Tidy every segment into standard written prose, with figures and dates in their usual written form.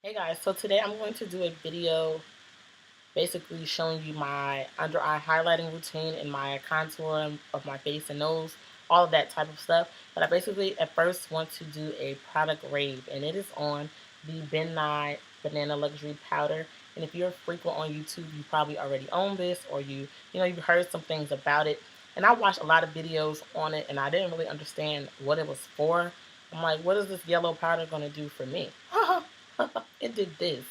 Hey guys, so today I'm going to do a video basically showing you my under eye highlighting routine and my contour of my face and nose, all of that type of stuff. But I basically at first want to do a product rave, and it is on the Ben Nye Banana Luxury Powder. And if you're frequent on YouTube, you probably already own this, or you've heard some things about it. And I watched a lot of videos on it, and I didn't really understand what it was for. I'm like, what is this yellow powder going to do for me? It did this.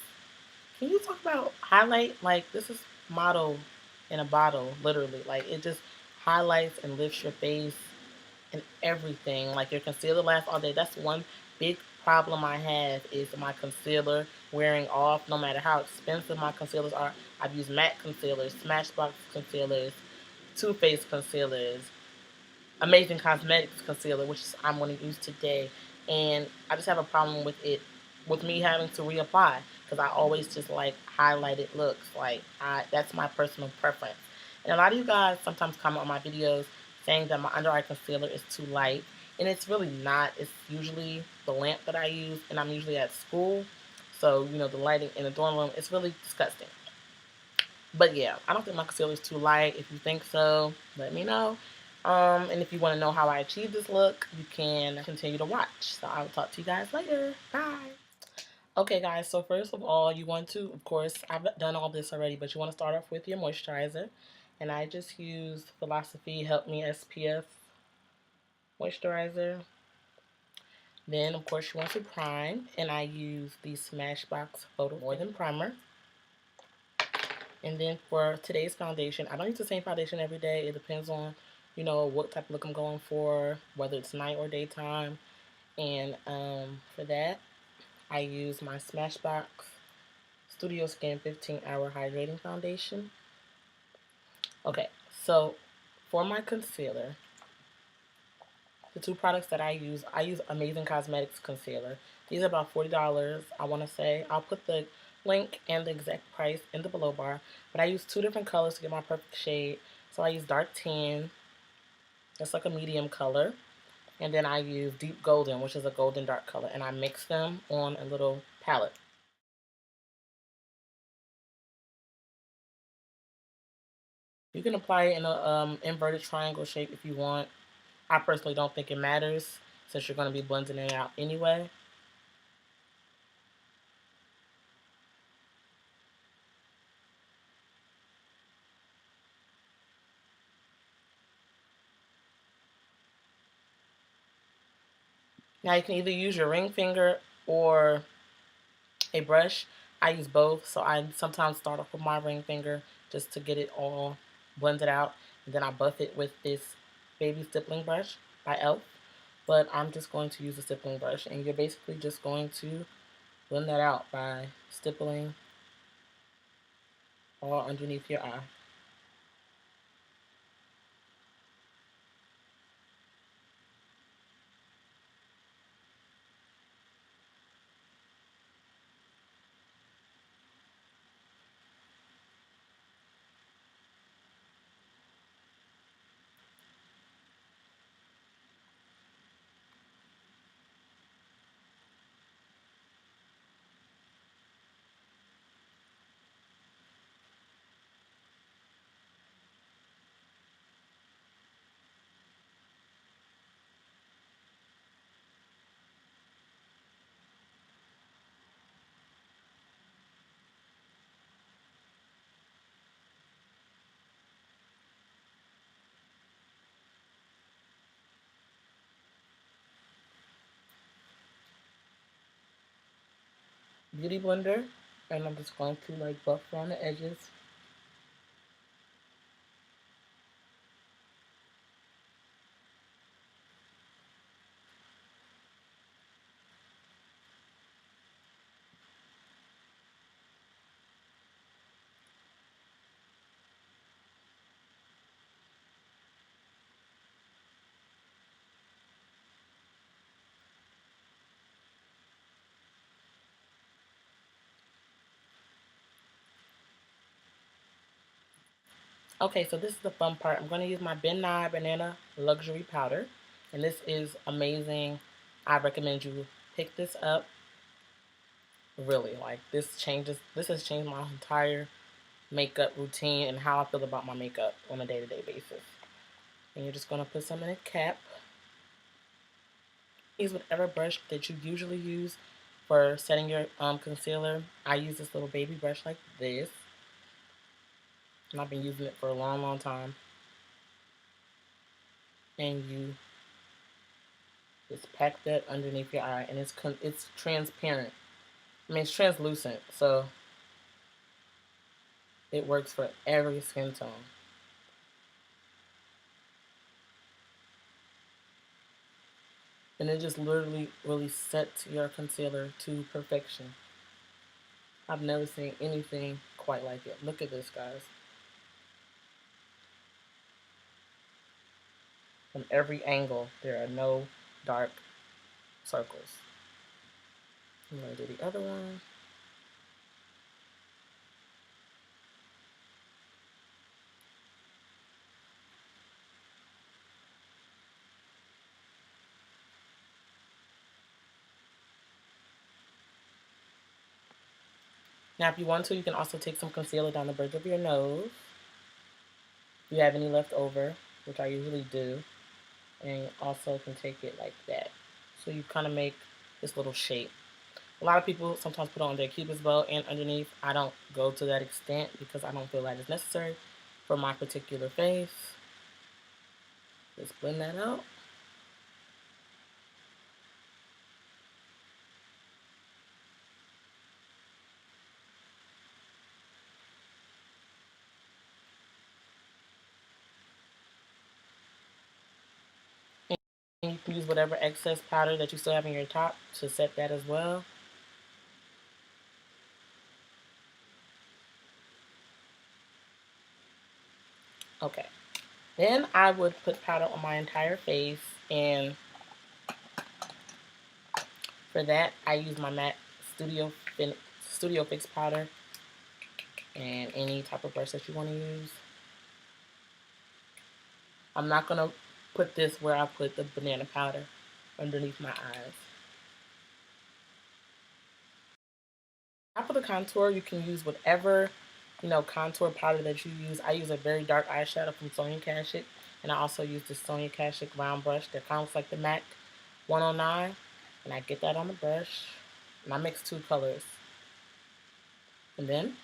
Can you talk about highlight? Like, this is motto in a bottle, literally. Like, it just highlights and lifts your face and everything. Like, your concealer lasts all day. That's one big problem I have is my concealer wearing off, no matter how expensive my concealers are. I've used matte concealers, Smashbox concealers, Too Faced concealers, Amazing Cosmetics concealer, which I'm going to use today. And I just have a problem with it, with me having to reapply, because I always just like highlighted looks. Like, that's my personal preference. And a lot of you guys sometimes comment on my videos saying that my under eye concealer is too light. And it's really not. It's usually the lamp that I use, and I'm usually at school. So, the lighting in the dorm room, it's really disgusting. But yeah, I don't think my concealer is too light. If you think so, let me know. And if you want to know how I achieve this look, you can continue to watch. So I will talk to you guys later. Bye. Okay, guys, so first of all, you want to, of course, I've done all this already, but you want to start off with your moisturizer. And I just used Philosophy Help Me SPF moisturizer. Then, of course, you want to prime. And I use the Smashbox Photo More Than Primer. And then for today's foundation, I don't use the same foundation every day. It depends on, what type of look I'm going for, whether it's night or daytime. And for that, I use my Smashbox Studio Skin 15-Hour Hydrating Foundation. Okay, so for my concealer, the two products that I use Amazing Cosmetics Concealer. These are about $40, I want to say. I'll put the link and the exact price in the below bar. But I use two different colors to get my perfect shade. So I use Dark Tan. That's like a medium color. And then I use Deep Golden, which is a golden dark color. And I mix them on a little palette. You can apply it in a inverted triangle shape if you want. I personally don't think it matters since you're going to be blending it out anyway. Now you can either use your ring finger or a brush. I use both, so I sometimes start off with my ring finger just to get it all blended out. And then I buff it with this baby stippling brush by e.l.f. But I'm just going to use a stippling brush, and you're basically just going to blend that out by stippling all underneath your eye. Beauty blender, and I'm just going to like buff around the edges. Okay, so this is the fun part. I'm going to use my Ben Nye Banana Luxury Powder. And this is amazing. I recommend you pick this up. Really, like this has changed my entire makeup routine and how I feel about my makeup on a day-to-day basis. And you're just gonna put some in a cap. Use whatever brush that you usually use for setting your concealer. I use this little baby brush like this, and I've been using it for a long, long time. And you just pack that underneath your eye, and it's transparent. I mean, it's translucent, so it works for every skin tone. And it just literally really sets your concealer to perfection. I've never seen anything quite like it. Look at this, guys. From every angle, there are no dark circles. I'm going to do the other one. Now, if you want to, you can also take some concealer down the bridge of your nose. If you have any left over, which I usually do. And you also can take it like that. So you kind of make this little shape. A lot of people sometimes put on their cupid's bow and underneath. I don't go to that extent because I don't feel that is necessary for my particular face. Just blend that out. And you can use whatever excess powder that you still have in your top to set that as well. Okay. Then I would put powder on my entire face, and for that I use my MAC Studio Fix powder and any type of brush that you want to use. I'm not going to put this where I put the banana powder underneath my eyes. After the contour, you can use whatever, contour powder that you use. I use a very dark eyeshadow from Sonia Kashuk, and I also use the Sonia Kashuk round brush that kind of looks like the MAC 109, and I get that on the brush, and I mix two colors, and then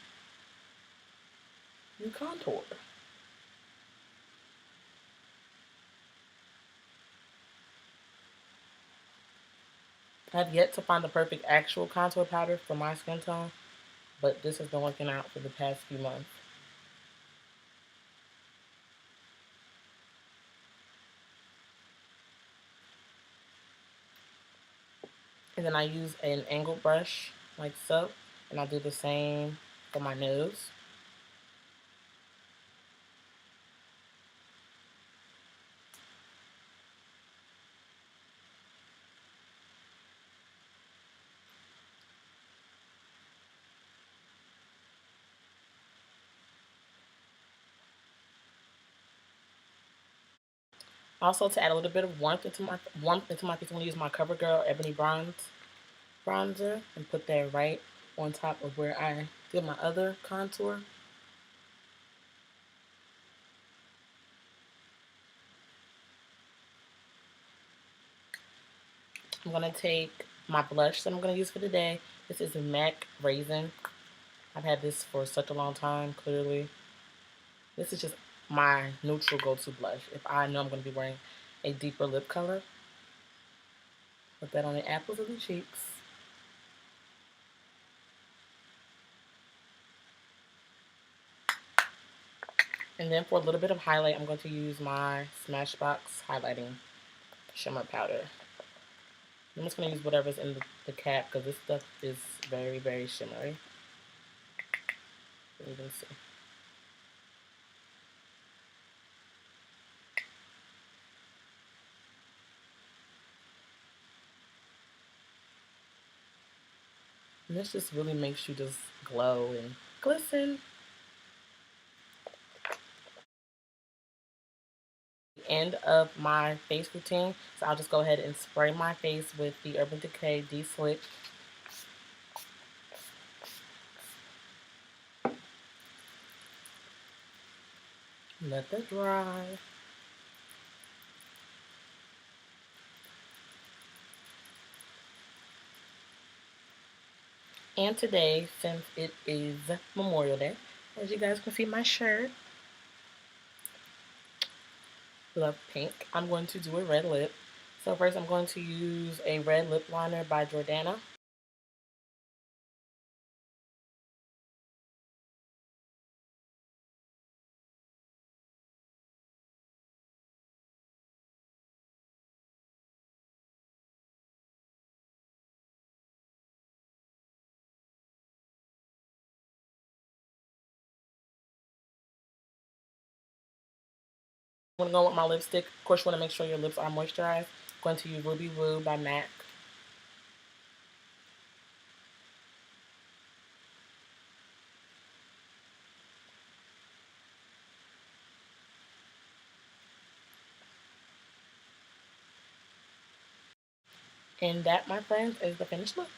you contour. I have yet to find the perfect actual contour powder for my skin tone, but this has been working out for the past few months. And then I use an angled brush like so, and I do the same for my nose. Also, to add a little bit of warmth into my face, I'm gonna use my CoverGirl Ebony bronzer and put that right on top of where I did my other contour. I'm gonna take my blush that I'm gonna use for today. This is a MAC Raisin. I've had this for such a long time. Clearly, this is just my neutral go-to blush. If I know I'm gonna be wearing a deeper lip color, put that on the apples of the cheeks. And then for a little bit of highlight, I'm going to use my Smashbox highlighting shimmer powder. I'm just going to use whatever's in the cap because this stuff is very, very shimmery. You can see. And this just really makes you just glow and glisten. End of my face routine, so I'll just go ahead and spray my face with the Urban Decay De-Slick. Let that dry. And today, since it is Memorial Day, as you guys can see my shirt, love pink, I'm going to do a red lip. So first I'm going to use a red lip liner by Jordana. I'm going to go with my lipstick. Of course, you want to make sure your lips are moisturized. I'm going to use Ruby Woo by MAC. And that, my friends, is the finished look.